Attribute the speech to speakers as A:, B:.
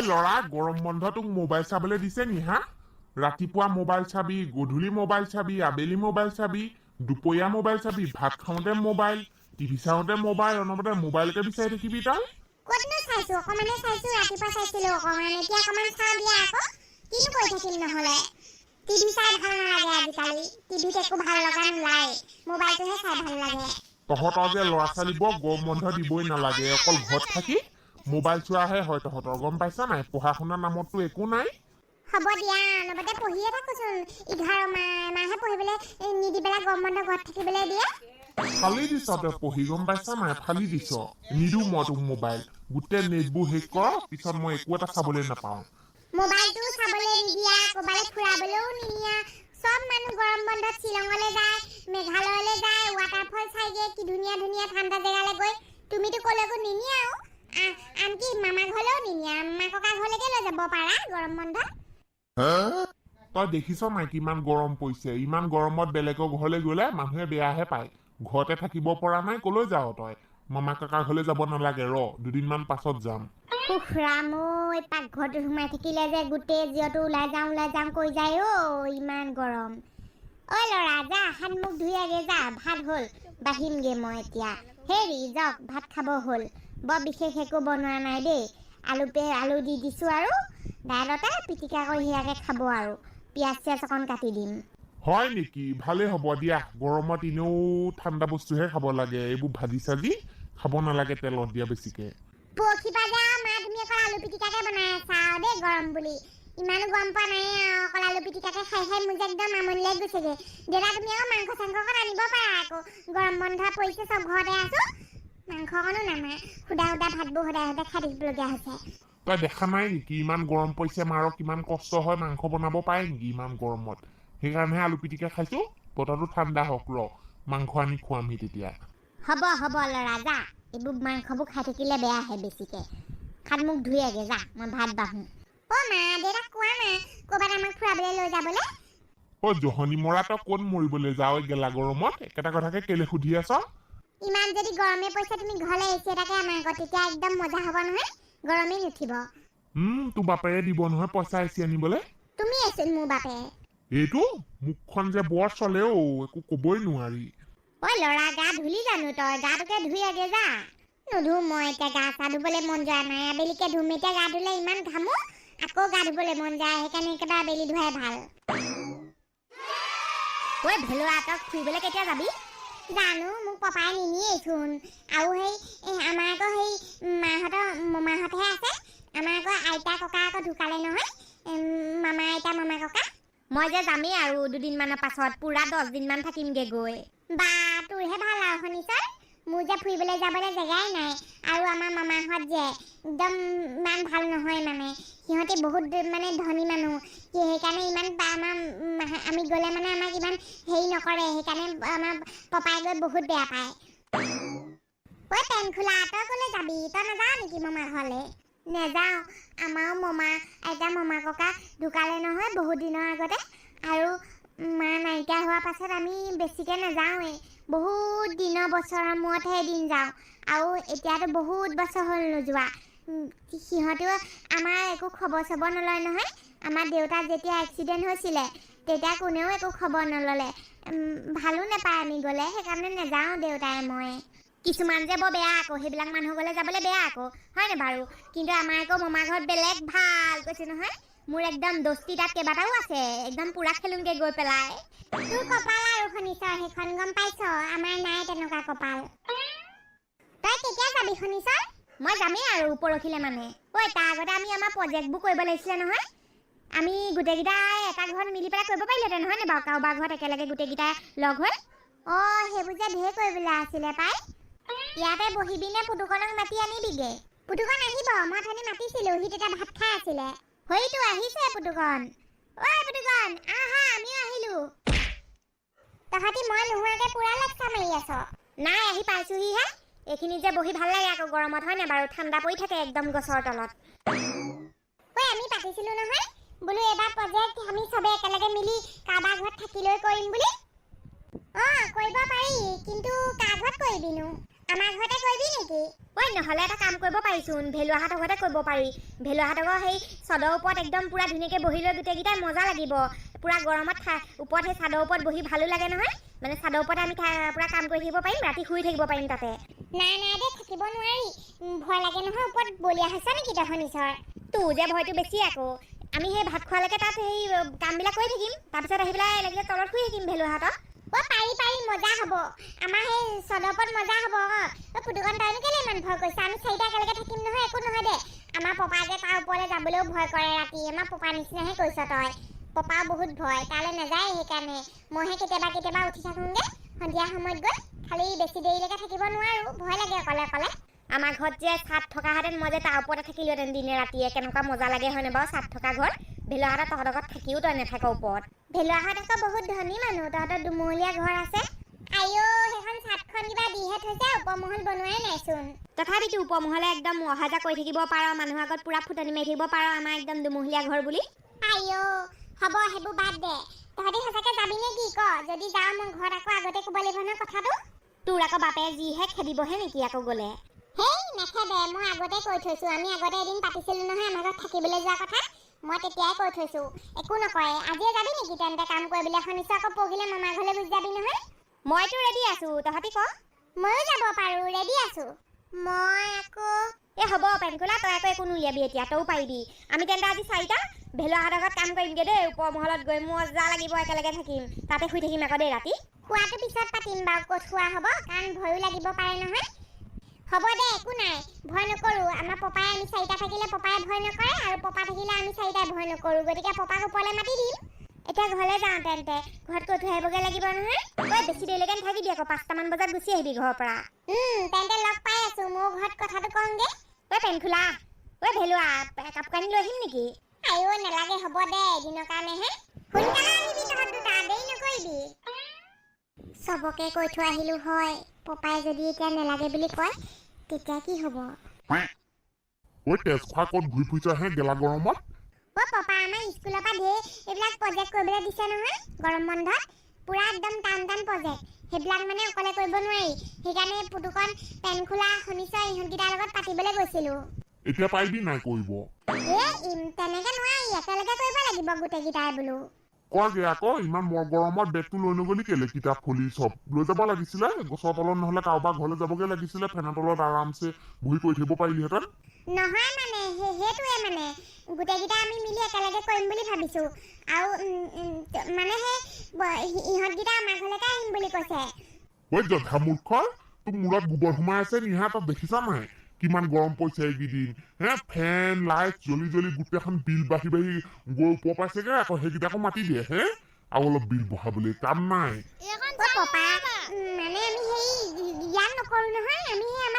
A: লৰা গৰম বন্ধ তোক মোবাইল চাবলৈ দিছে নি হা? ৰাতিপুৱা মোবাইল চাবি, গধূলি মোবাইল চাবি, আবেলি মোবাইল চাবি, দুপৰীয়া মোবাইল চাবি, ভাত খাওঁতে মোবাইল, টিভি চাওঁতে মোবাইল, অনবৰতে মোবাইলকে বিচাৰি থাকিবি তই।
B: কতনো চাইছো, অকমানে চাইছো, ৰাতিপুৱা চাইছিলো অকমান, এতিয়া অকমান চাওঁ দিয়া আকৌ। কিনো কৰি থাকিম নহলে। টিভি চাই ভাল নালাগে আজিকালি, টিভিত একো ভাল লগা নোলায়, মোবাইলটোহে চাই ভাল লাগে।
A: তহঁতৰ যে ল'ৰা ছোৱালীবোৰক গৰম বন্ধ দিবই নালাগে, অকল ঘৰত থাকি মোবাইল চোৱাহে হয় তহঁতৰ, গম পাইছা নাই? পঢ়া শুনাৰ নামততো একো নাই।
B: হ'ব দিয়া, লগতে পঢ়িয়ে থাকোচোন, 11 মাহে পঢ়িবলৈ নিদি পেলাই গৰম বন্ধ ঘৰত থাকিবলৈ দিয়ে।
A: ফালি দিছ তই পঢ়ি, গম পাইছা নাই? ফালি দিছ। নিদো মই তোক মোবাইল, গোটেই নেটবোৰ শেষ কৰ, পিছত মই একো এটা চাবলৈ নাপাওঁ।
B: মোবাইলটো চাবলৈ নিদিয়া, ক'বালৈ ফুৰাবলৈও নিনিয়া। সব মানুহ গৰম বন্ধত শ্বিলঙলৈ যায়, মেঘালয়লৈ যায়, ৱাটাৰফল চাইগে, কি ধুনীয়া ধুনীয়া ঠাণ্ডা জেগালৈ গৈ। তুমিতো ক'লৈকো নিনিয়াও, আনকি মামা ঘৰলৈও নিনিয়া, মা ককা ঘৰলৈকে লৈ যাব পাৰা গৰম বন্ধত।
A: তই দেখিছ নাই কিমান গৰম পৰিছে? ইমান গৰমত বেলেগৰ ঘৰলৈ গ'লে মানুহে বেয়াহে পায়। ঘৰতে থাকিব পৰা নাই, কলৈ যাৱ তই? মামা কাকাৰ ঘৰলৈ যাব নালাগে, দুদিনমান পাছত যাম।
B: ৰাম ঐ, পাকঘৰটো সোমাই থাকিলে যে গোটেই জিঅটো ওলাই যাওঁ কৈ যায় অ, ইমান গৰম। ঐ ল'ৰা যা, হাত মুখ ধুই আগে যা, ভাত হ'ল, বাঢ়িমগে মই এতিয়া। হেৰি যাওক, ভাত খাব হ'ল। বৰ বিশেষ একো বনোৱা নাই দেই, আলু দি দিছোঁ আৰু দাইলতে পিটিকা কৰি সেয়াকে খাব আৰু, পিঁয়াজ চিয়াজ অকণ কাটি দিম।
A: হয় নেকি? ভালে হ'ব দিয়া, গৰমত এনেও ঠাণ্ডা বস্তুহে খাব লাগে, এইবোৰ ভাজি চাজি খাব নালাগে তেলত দিয়া বেছিকে।
B: পৰখিপা যে মা তুমি অকল আলু পিটিকাকে বনাই আছা আৰু দেই গৰম বুলি। ইমানো গৰম পোৱা নাই আৰু, অকল আলু পিটিকাকে খাই খাই মোৰ যে একদম আমনি লাগি গৈছেগে। দেউতা তুমি আকৌ মাংস চাংস অকণ আনিব পাৰা আকৌ, গৰম বন্ধ পৰিছে চব ঘৰতে আছো। মাংস অকণো নানে, সুদা ভাতবোৰ সদায় খাই থাকিবলগীয়া হৈছে।
A: তই দেখা নাই নেকি ইমান গৰম পৰিছে, মাৰৰ কিমান কষ্ট হয়, মাংস বনাব পাৰে নেকি ইমান গৰমত? সেইকাৰণেহে আলু পিটিকা খাইছো, বতৰটো ঠাণ্ডা হওক, মাংস আনি খুৱামহি তেতিয়া।
B: হ'ব ল'ৰা যা, এইবোৰ মাংসবোৰ খাই থাকিলে বেয়াহে বেছিকে। হাত মুখ ধুই আগে যা, মই ভাত বাঢ়ো। অ মা, দেউতাক কোৱা না ক'ৰবাত আমাক ফুৰাবলৈ লৈ যাবলৈ।
A: জহনী মৰা, তই ক'ত মৰিবলৈ যাৱ গেলা গৰমত? একেটা কথাকে কেলে সুধি আছ?
B: ইমান যদি গৰমে পৰিছে, তুমি ঘৰলৈ এচি এটাকে আনা আকৌ, তেতিয়া একদম মজা হ'ব নহয়, গৰমেই নুঠিব।
A: তোৰ বাপেৰে দিব নহয় পইচা এচি আনিবলৈ।
B: তুমি আছিল মোৰ বাপে।
A: এইটো মুখখন যে বৰ চলে অ, একো কবই নোৱাৰি।
B: ঐ ল'ৰা, গা ধুলি জানো তই? গাটোকে ধুই আগে যা। নুধু মই এতিয়া, গা চা ধুবলৈ মন যোৱা নাই, আবেলিকে ধুম। এতিয়া গা ধুলে ইমান ঘামো, আকৌ গা ধুবলৈ মন যায়, সেইকাৰণে একেবাৰে আবেলি ধুৱাই ভাল। ঐ ভেলুৱা, তই ফুৰিবলৈ কেতিয়া যাবি? জানো, মোক পপাই নিনিয়েচোন। আৰু আমাৰ আকৌ মাহঁতহে আছে। আমাৰ আকৌ আইতা ককা আকৌ ঢুকালে নহয়, মামা আইতা মামা ককা। মই যে যামেই আৰু দুদিনমানৰ পাছত, পুৰা 10 দিনমান থাকিমগে গৈ। বা তোৰহে ভাল আৰু শুনিছ, মোৰ যে ফুৰিবলৈ যাবলৈ জেগাই নাই। আৰু আমাৰ মামাহঁত যে একদম ইমান ভাল নহয়, মানে সিহঁতে বহুত মানে ধনী মানুহ, সেইকাৰণে ইমান আমি গ'লে মানে আমাক ইমান হেৰি নকৰে, সেইকাৰণে আমাৰ পপাই গৈ বহুত বেয়া পায়। ঐ পেনখোলা, তই ক'লৈ যাবি? তই নাযাৱ নেকি মামা ঘৰলৈ? নেযাওঁ, আমাৰো মামা ককা ঢুকালে নহয় বহুত দিনৰ আগতে, আৰু মা নাইকিয়া হোৱাৰ পাছত আমি বেছিকে নাযাওঁৱেই। বহুত দিনৰ বছৰৰ মূৰতহে এদিন যাওঁ, আৰু এতিয়াতো বহুত বছৰ হ'ল নোযোৱা। সিহঁতেও আমাৰ একো খবৰ চবৰ নলয় নহয়। আমাৰ দেউতাৰ যেতিয়া এক্সিডেণ্ট হৈছিলে, তেতিয়া কোনেও একো খবৰ নল'লে। ভালো নাপায় আমি গ'লে, সেইকাৰণে নাযাওঁ দেউতাই মই। কিছুমান যে বৰ বেয়া আকৌ, সেইবিলাক মানুহ গ'লে যাবলৈ বেয়া আকৌ, হয়নে বাৰু? কিন্তু আমাৰ আকৌ মামা ঘৰত বেলেগ ভাল, কৈছে নহয়। মোৰ একদম দস্তি তাত কেইবাটাও আছে, একদম পুৰা খেলোংগে গৈ পেলাই। তোৰ কপাল আৰু শুনিছ, সেইখন গম পাইছ, আমাৰ নাই তেনেকুৱা কপাল। তই কেতিয়া যাবি শুনিছ? মই যামেই আৰু পৰহিলে মানে। ঐ তাৰ আগতে আমি আমাৰ প্ৰজেক্টবোৰ কৰিব লাগিছিলে নহয়। আমি গোটেইকেইটাই এটা ঘৰত মিলি পেলাই কৰিব পাৰিলোহেঁতেন, নহয় নে বাৰু? কাৰোবাৰ ঘৰত একেলগে গোটেইকেইটাই লগ হৈ। সেইবোৰ যে ঢেৰ কৰিবলৈ আছিলে পাই। ইয়াতে বহিবি নে পুতুকণক মাতি আনিবিগে? পুতুকণ আহিব, মই অথনি মাতিছিলো, সি তেতিয়া ভাত খাই আছিলে। হয়তো আহিছে পুতুকণ। ঐ পুতুকণ, আহা, আমিও আহিলো। তহঁতি মই নোহোৱাকে পুৰা লেকচা মাৰি আছ। নাই, আহি পাইছোহিহে। এইখিনি যে বহি ভাল লাগে আকৌ গৰমত, হয় নাই বাৰু? ঠাণ্ডা পৰি থাকে একদম গছৰ তলত। ঐ আমি পাতিছিলো নহয়, বোলো এবাৰ প্ৰজেক্ট আমি চবে একেলগে মিলি কাৰোবাৰ ঘৰত থাকি লৈ কৰিম বুলি। কৰিব পাৰি, কিন্তু কাৰ ঘৰত কৰিবিনো? আমাৰ ঘৰতে কৰিবি নেকি? ঐ নহ'লে এটা কাম কৰিব পাৰিচোন, ভেলুৱাহঁতৰ ঘৰতে কৰিব পাৰি। ভেলুৱাহঁতৰ সেই চাদৰ ওপৰত একদম পুৰা ধুনীয়াকৈ বহি লৈ গোটেইকেইটাই মজা লাগিব। পুৰা গৰমত ওপৰত সেই চাদৰ ওপৰত বহি ভালো লাগে নহয়। মানে চাদৰ ওপৰতে আমি পুৰা কাম কৰি থাকিব পাৰিম, ৰাতি শুই থাকিব পাৰিম তাতে। নাই নাই দেই, থাকিব নোৱাৰি। ভয় লাগে নহয়, ওপৰত বলিয়া হৈছে নেকি তহঁত নিজৰ? তোৰ যে ভয়টো বেছি আকৌ। আমি সেই ভাত খোৱালৈকে তাত সেই কামবিলাক কৰি থাকিম, তাৰপিছত আহি পেলাই লাগিলে তলত শুই থাকিম ভেলুৱাহঁতৰ। পাৰি পাৰি, মজা হ'ব। আমাৰ সেই চাদৰ ওপৰত মজা হ'ব। পুতুকণ তইনো কেলে ইমান ভয় কৰিছ? আমি চাৰিটা একেলগে থাকিম নহয়, একো নহয় দে। আমাৰ পপাই যে তাৰ ওপৰলৈ যাবলৈও ভয় কৰে ৰাতি। আমাৰ পপাৰ নিচিনাহে কৈছ তই। পপাও বহুত ভয়, তালৈ নাযায় সেইকাৰণে। মইহে কেতিয়াবা কেতিয়াবা উঠি থাকোঁগৈ সন্ধিয়া সময়ত গৈ। খালি বেছি দেৰিলৈকে থাকিব নোৱাৰোঁ, ভয় লাগে অকলে অকলে। আমাৰ ঘৰত যে চাট থকাহেঁতেন মই যে তাৰ ওপৰতে থাকিলোহেঁতেন দিনে ৰাতিয়ে। কেনেকুৱা মজা লাগে হয়নে বাৰু চাট থকা ঘৰ? ভেলুৱাহঁতৰ তহঁতৰ ঘৰত থাকিও তই নাথাক ওপৰত। ভেলুৱাহঁত আকৌ বহুত ধনী মানুহ, তহঁতৰ দুমহলীয়া ঘৰ আছে। আইঅ, সেইখন চাটখন কিবা দিহে থৈছে, ওপৰমহল বনোৱাই নাইচোন। তথাপিতো ওপৰমহলে একদম অহা যোৱা কৰি থাকিব পাৰ, মানুহৰ আগত পুৰা ফুটনি মাৰি থাকিব পাৰ, আমাৰ একদম দুমহলীয়া ঘৰ বুলি। আইঅ, হ'ব সেইবোৰ বাদ দে। তহঁতি সঁচাকে যাবি নে কি ক? যদি যাওঁ মই ঘৰত আকৌ আগতে ক'ব লাগিব নহয় কথাটো। তোৰ আকৌ বাপে যিহে খেদিবহে নেকি আকৌ গ'লে? হেই নেখেদে, মই আগতে কৈ থৈছোঁ। আমি আগতে এদিন পাতিছিলোঁ নহয় আমাৰ ঘৰত থাকিবলৈ যোৱা কথা। মই তেতিয়াই কৈ থৈছোঁ, একো নকৰে। আজিয়ে যাবি নেকি তেন্তে কাম কৰিবলৈ? শুনিছোঁ আকৌ পৰহিলে মামাৰ ঘৰলৈ গুচি যাবি নহয়। মইতো ৰেডি আছোঁ, তহঁতি ক? ময়ো যাব পাৰোঁ, ৰেডি আছোঁ। মই আকৌ হ'ব পেনকুলা, তই আকৌ একো নুলিয়াবি এতিয়া, তইও পাৰিবি। আমি তেন্তে আজি চাৰিটা ভেলুৱাহঁতৰ ঘৰত কাম কৰিমগৈ দেই। ওপৰ মহলত গৈ মজা লাগিব, একেলগে থাকিম। তাতে শুই থাকিম আকৌ দেই ৰাতি। খোৱাটো পিছত পাতিম বাৰু, ক'ত খোৱা হ'ব, কাৰণ ভয়ো লাগিব পাৰে নহয়। হ'ব দে, একো নাই, ভয় নকৰোঁ। আমাৰ পপাই আমি চাৰিটা থাকিলে পপাই ভয় নকৰে, আৰু পপা থাকিলে আমি চাৰিটাই ভয় নকৰোঁ। গতিকে পপাক ওপৰলৈ মাতি দিম। এতিয়া ঘৰলৈ যাওঁ তেন্তে, ঘৰত কৈ থৈ আহিবগৈ লাগিব নহয়। বেছি দেৰিলৈকে নাথাকিবি আকৌ, 5টামান বজাত গুচি আহিবি ঘৰৰ পৰা। তেন্তে লগ পাই আছোঁ, মোৰ ঘৰত কথাটো কওঁগৈ। পেনখোলা, ভেলুৱা, কাপোৰ কানি লৈ আহিম নেকি? আইঅ, নালাগে, হ'ব দে, এদিনৰ কাৰণেহে। সোনকালে আহিবি তহঁত দুটা, দেৰি নকৰিবি। চবকে কৈ থৈ আহিলোঁ হয়, পপাই যদি এতিয়া নালাগে বুলি কয় তেতিয়া কি হ'ব?
A: ঐ তেজ খোৱা ক'ত ঘূৰি ফুৰিছ হে গেলা গৰমত?
B: পপা, আমাৰ স্কুলৰ পৰা ধেৰ এইবিলাক প্ৰজেক্ট কৰিবলৈ দিছে নহয় গৰম বন্ধত। পুৰা একদম টান টান প্ৰজেক্ট। সেইবিলাক মানে অকলে কৰিব নোৱাৰি। সেইকাৰণে পুতুকণ, পেনখোলা, শুনিছ ইহঁতকেইটাৰ লগত পাতিবলৈ গৈছিলোঁ।
A: এতিয়া পাৰিবি নাই কৰিব?
B: তেনেকে নোৱাৰি, একেলগে কৰিব লাগিব গোটেইকেইটাই বোলো।
A: কয়গে আকৌ, ইমান গৰমত বেগটো লৈ নগলি কেলে? কিতাপ খুলি চব লৈ যাব লাগিছিলে। গছৰ তলত নহলে কাৰোবাৰ ঘৰলৈ যাবগে লাগিছিলে, ফেনৰ তলত আৰামছে বহি কৰি থাকিব পাৰিলিহেঁতেন।
B: নহয় মানে সেইটোৱে মানে গোটেইকেইটা আমি মিলি একেলগে কৰিম বুলি ভাবিছোঁ। আৰু মানে সেই ইহঁতকেইটা আমাৰ ঘৰলৈকে আহিম বুলি কৈছে।
A: ঐ জধা মূৰ্খ, তোৰ মূৰত গোবৰ সোমাই আছে নি? তই দেখিছ নাই কিমান গৰম পৰিছে এইকেইদিন? ফেন লাইট জ্বলি জ্বলি গোটেইখন বিল বাঢ়ি বাঢ়ি গৈ ওপৰ পাইছেগে। আকৌ সেইকেইটাকো মাতি দিয়ে আৰু অলপ বিল বঢ়াবলৈ কাম নাই।
B: মানে আমি সেই ইয়াত নকৰোঁ নহয়, আমি সেই আমাৰ